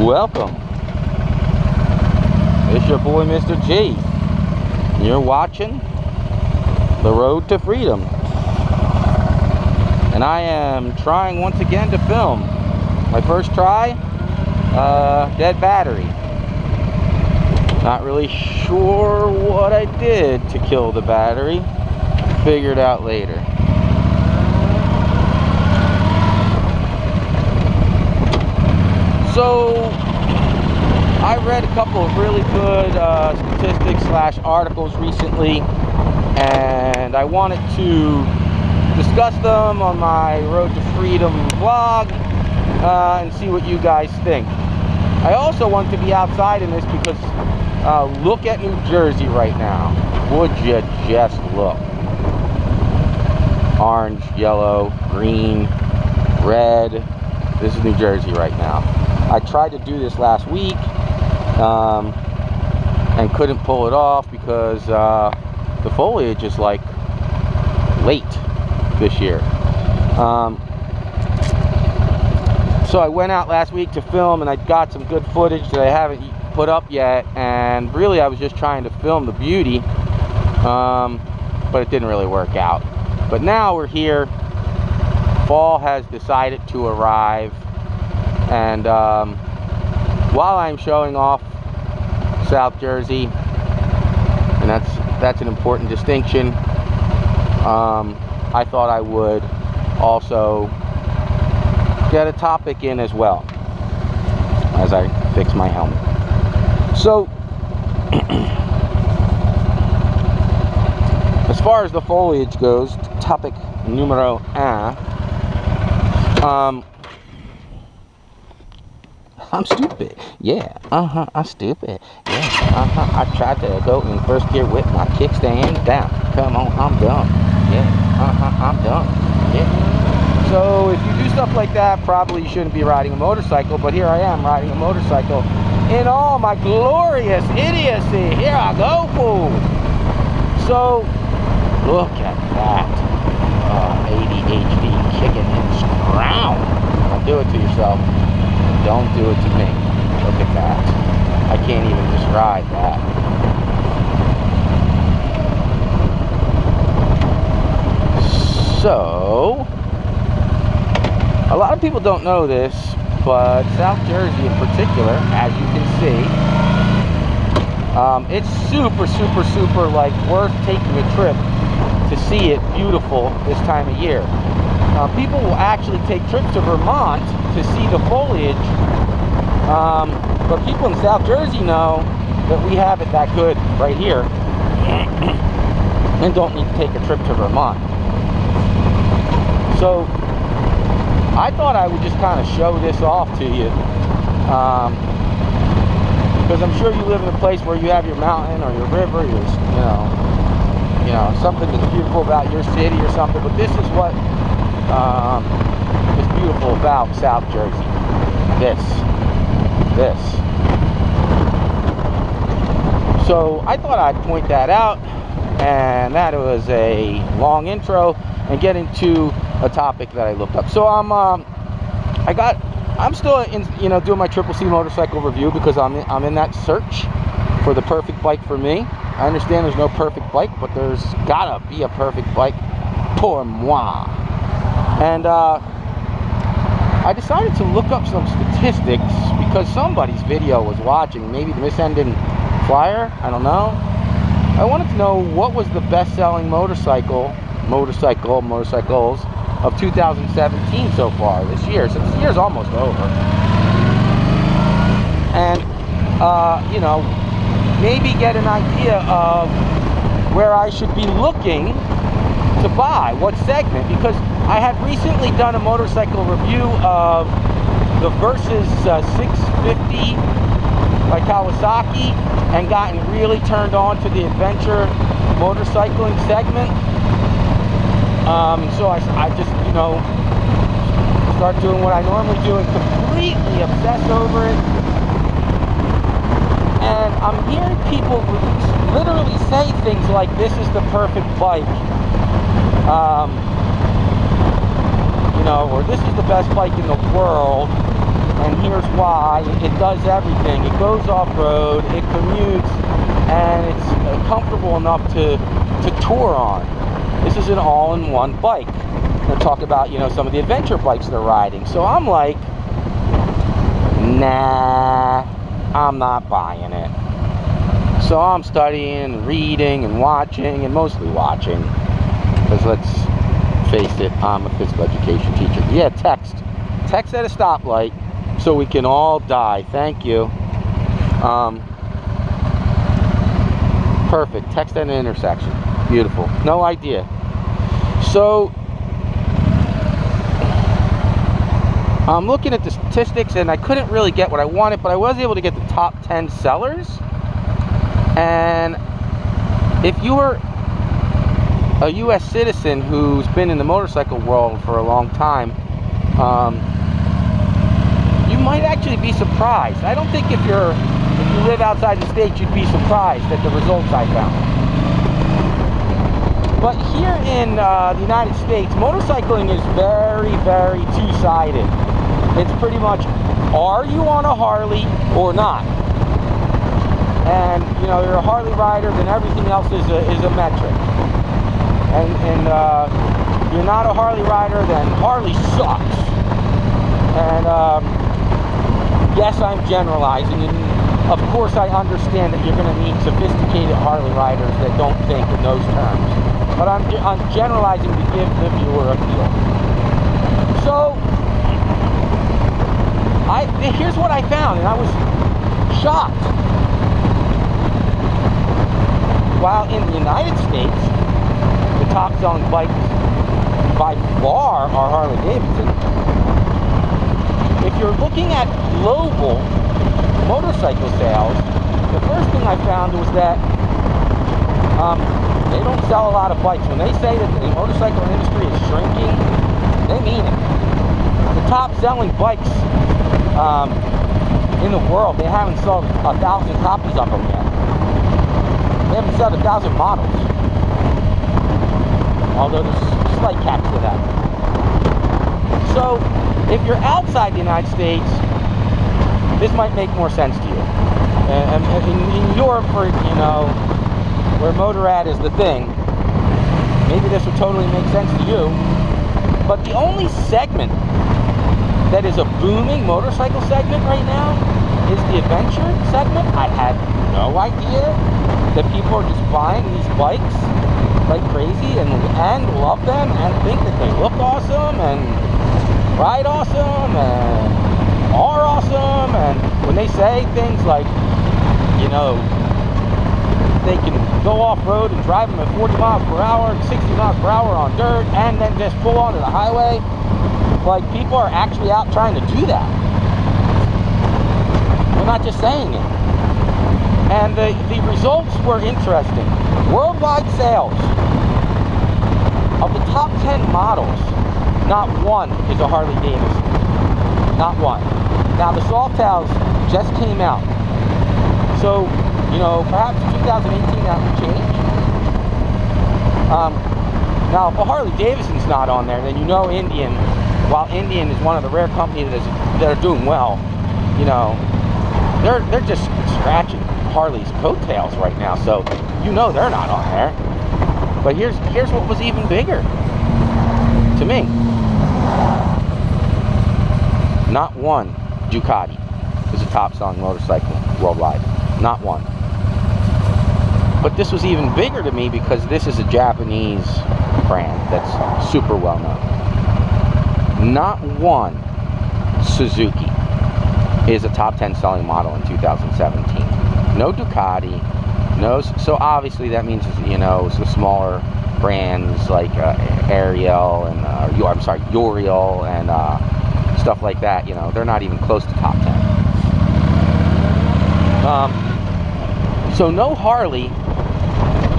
Welcome. It's your boy Mr. G. You're watching The Road to Freedom. And I am trying once again to film. My first try, dead battery. Not really sure what I did to kill the battery. Figure it out later. So, I read a couple of really good statistics / articles recently, and I wanted to discuss them on my Road to Freedom vlog and see what you guys think. I also want to be outside in this because look at New Jersey right now. Would you just look? Orange, yellow, green, red. This is New Jersey right now. I tried to do this last week and couldn't pull it off because the foliage is like late this year. So I went out last week to film, and I got some good footage that I haven't put up yet, and really I was just trying to film the beauty, but it didn't really work out. But now we're here. Fall has decided to arrive, and while I'm showing off South Jersey, and that's an important distinction, I thought I would also get a topic in as well as I fix my helmet. So as far as the foliage goes, topic numero 1. I'm stupid. Yeah, I'm stupid. Yeah, I tried to go in first gear with my kickstand down. Come on, I'm done. Yeah, I'm done. Yeah. So if you do stuff like that, probably you shouldn't be riding a motorcycle, but here I am riding a motorcycle in all my glorious idiocy. Here I go, fool. So, look at that. ADHD kicking and scrown. Don't do it to yourself. Don't do it to me. Look at that. I can't even describe that. So, a lot of people don't know this, but South Jersey in particular, as you can see, it's super like worth taking a trip to see it beautiful this time of year. People will actually take trips to Vermont to see the foliage, but people in South Jersey know that we have it that good right here and don't need to take a trip to Vermont. So I thought I would just kind of show this off to you, because I'm sure you live in a place where you have your mountain or your river, your, you know, something that's beautiful about your city or something, but this is what is beautiful about South Jersey. This. So I thought I'd point that out, and that was a long intro, and get into a topic that I looked up. So I'm still in, doing my CCC motorcycle review because I'm in that search for the perfect bike for me. I understand there's no perfect bike, but there's gotta be a perfect bike pour moi. And I decided to look up some statistics because somebody's video was watching, maybe the Missenden Flyer, I don't know. I wanted to know what was the best-selling motorcycles of 2017 so far this year, since the year's almost over. And maybe get an idea of where I should be looking to buy, what segment, because I had recently done a motorcycle review of the Versus 650 by Kawasaki and gotten really turned on to the adventure motorcycling segment. So I just, start doing what I normally do and completely obsess over it. And I'm hearing people literally say things like, this is the perfect bike. Or this is the best bike in the world. And here's why. It does everything. It goes off-road, it commutes, and it's comfortable enough to tour on. This is an all-in-one bike. We'll talk about, you know, some of the adventure bikes they're riding. So I'm like, nah, I'm not buying it. So I'm studying, reading, and watching, and mostly watching. Because let's face it, I'm a physical education teacher. Yeah, text at a stoplight so we can all die. Thank you. Perfect. Text at an intersection. Beautiful. No idea. So I'm looking at the statistics, and I couldn't really get what I wanted, but I was able to get the top 10 sellers. And if you were a U.S. citizen who's been in the motorcycle world for a long time, you might actually be surprised. I don't think if you live outside the States, you'd be surprised at the results I found. But here in the United States, motorcycling is very, very two-sided. It's pretty much, are you on a Harley or not? And, you know, you're a Harley rider, then everything else is a metric. And you're not a Harley rider, then Harley sucks. And yes, I'm generalizing, and of course I understand that you're going to meet sophisticated Harley riders that don't think in those terms. But I'm generalizing to give the viewer a feel. So, here's what I found, and I was shocked. While in the United States, the top selling bikes by far are Harley Davidson, if you're looking at global motorcycle sales, the first thing I found was that they don't sell a lot of bikes. When they say that the motorcycle industry is shrinking, they mean it. The top selling bikes in the world, they haven't sold 1,000 copies of them yet. They haven't sold 1,000 models. Although there's slight catch to that. So, if you're outside the United States, this might make more sense to you. And in Europe, where, you know, where Motorrad is the thing, maybe this would totally make sense to you. But the only segment that is a booming motorcycle segment right now is the adventure segment. I had no idea that people are just buying these bikes like crazy and love them and think that they look awesome and ride awesome and are awesome. And when they say things like, you know, they can go off-road and drive them at 40 miles per hour and 60 miles per hour on dirt and then just pull onto the highway, like, people are actually out trying to do that. They're not just saying it. And the results were interesting. Worldwide sales of the top 10 models, not one is a Harley Davidson. Not one. Now, the Softails just came out. So, you know, perhaps in 2018 that will change. Now, if a Harley Davidson's not on there, then you know Indian, while Indian is one of the rare companies that are doing well, you know, they're just scratching Harley's coattails right now, so you know they're not on there. But here's what was even bigger to me. Not one Ducati is a top-selling motorcycle worldwide. Not one. But this was even bigger to me because this is a Japanese brand that's super well known. Not one Suzuki is a top 10 selling model in 2017. No Ducati, no. So obviously that means, you know, the smaller brands like Ariel and Uriel and stuff like that. You know, they're not even close to top 10. So no Harley,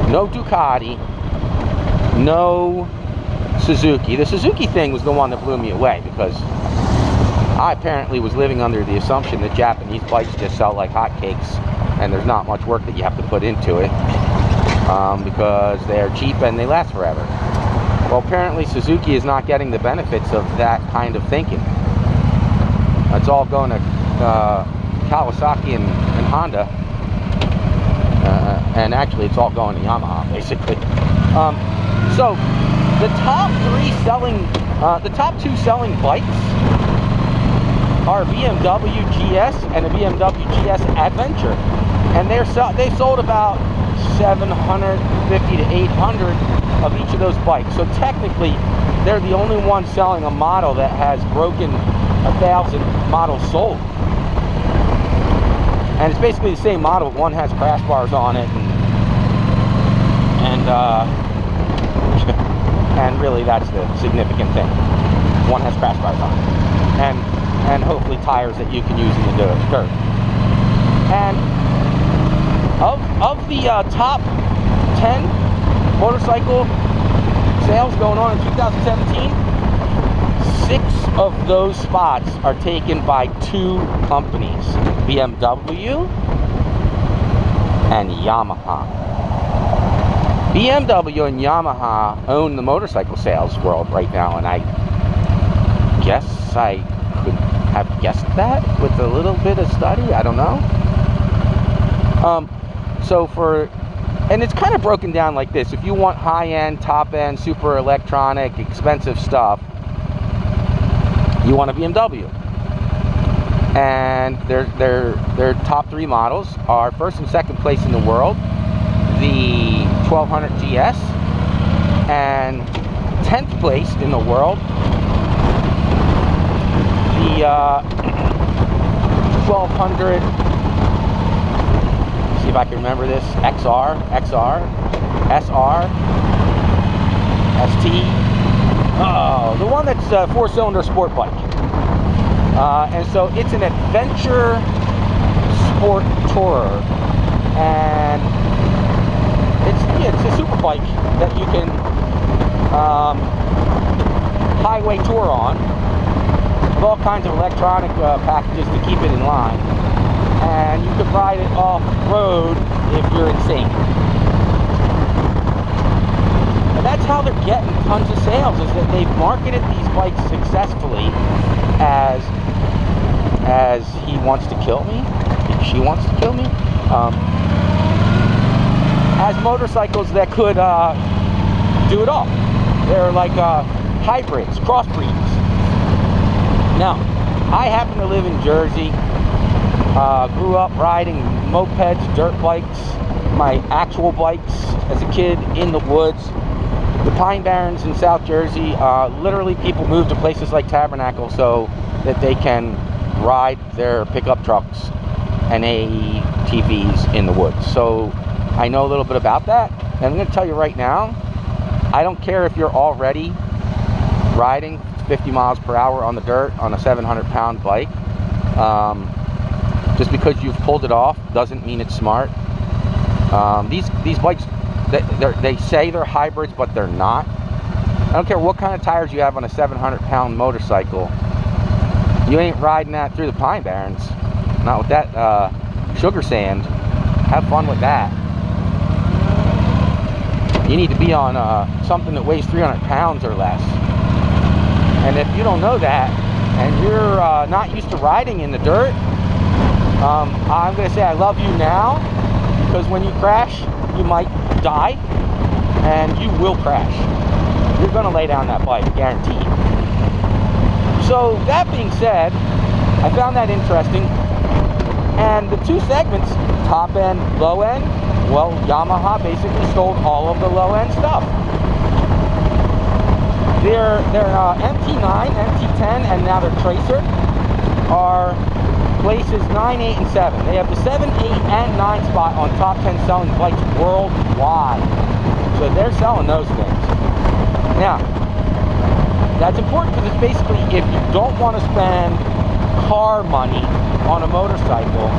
no Ducati, no Suzuki. The Suzuki thing was the one that blew me away because I apparently was living under the assumption that Japanese bikes just sell like hotcakes and there's not much work that you have to put into it because they're cheap and they last forever. Well, apparently Suzuki is not getting the benefits of that kind of thinking. It's all going to Kawasaki and Honda, and actually it's all going to Yamaha basically. So the top two selling bikes are BMW GS and a BMW GS Adventure, and they sold about 750 to 800 of each of those bikes. So technically, they're the only ones selling a model that has broken 1,000 models sold. And it's basically the same model. One has crash bars on it, and really that's the significant thing. One has crash bars on it, and hopefully tires that you can use in the dirt. And of the top 10 motorcycle sales going on in 2017, 6 of those spots are taken by 2 companies, BMW and Yamaha. BMW and Yamaha own the motorcycle sales world right now, and I guess I could have guessed that with a little bit of study. I don't know. And it's kind of broken down like this. If you want high-end, top-end, super electronic, expensive stuff, you want a BMW. And their top 3 models are first and second place in the world, the 1200 GS, and 10th place in the world, the 1200, see if I can remember this, XR, SR, ST, the one that's a 4-cylinder sport bike. And so it's an adventure sport tourer, and it's a super bike that you can highway tour on with all kinds of electronic packages to keep it in line, and you can ride it off road if you're insane. And that's how they're getting tons of sales, is that they've marketed these bikes successfully as he wants to kill me, she wants to kill me, as motorcycles that could do it all. They're like hybrids, crossbreeds. Now, I happen to live in Jersey, grew up riding mopeds, dirt bikes, my actual bikes as a kid in the woods. The Pine Barrens in South Jersey, literally people move to places like Tabernacle so that they can ride their pickup trucks and ATVs in the woods. So I know a little bit about that, and I'm going to tell you right now, I don't care if you're already riding 50 miles per hour on the dirt on a 700-pound bike. Just because you've pulled it off doesn't mean it's smart. These bikes, they say they're hybrids, but they're not. I don't care what kind of tires you have on a 700-pound motorcycle. You ain't riding that through the Pine Barrens. Not with that sugar sand. Have fun with that. You need to be on something that weighs 300 pounds or less. And if you don't know that, and you're not used to riding in the dirt, I'm going to say I love you now, because when you crash, you might die, and you will crash. You're going to lay down that bike, guaranteed. So that being said, I found that interesting. And the 2 segments, top end, low end, well, Yamaha basically stole all of the low end stuff. Their MT9, MT10, and now their Tracer are places 9, 8, and 7. They have the 7, 8, and 9 spot on top 10 selling bikes worldwide. So they're selling those things. Now, that's important because it's basically if you don't want to spend car money on a motorcycle,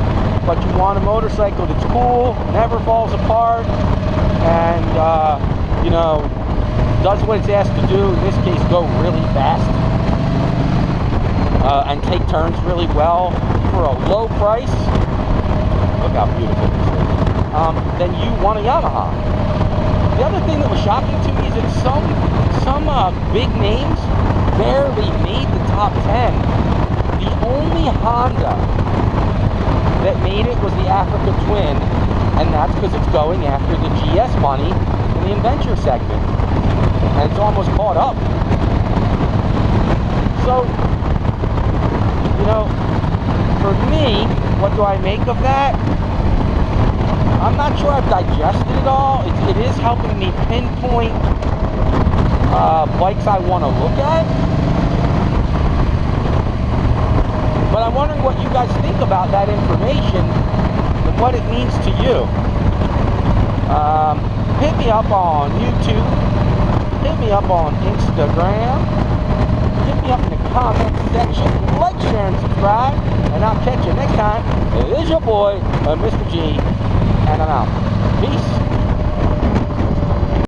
but you want a motorcycle that's cool, never falls apart, and you know, does what it's asked to do, in this case go really fast, and take turns really well for a low price. Look how beautiful this is. Then you want a Yamaha. The other thing that was shocking to me is that some big names barely made the top 10. The only Honda that made it was the Africa Twin, and that's because it's going after the GS money in the adventure segment, and it's almost caught up. So, you know, for me, what do I make of that? I'm not sure I've digested it all. It is helping me pinpoint bikes I want to look at. But I'm wondering what you guys think about that information and what it means to you. Hit me up on YouTube. Hit me up on Instagram. Hit me up in the comment section. Like, share, and subscribe. And I'll catch you next time. It is your boy, Mr. G. And I'm out. Peace.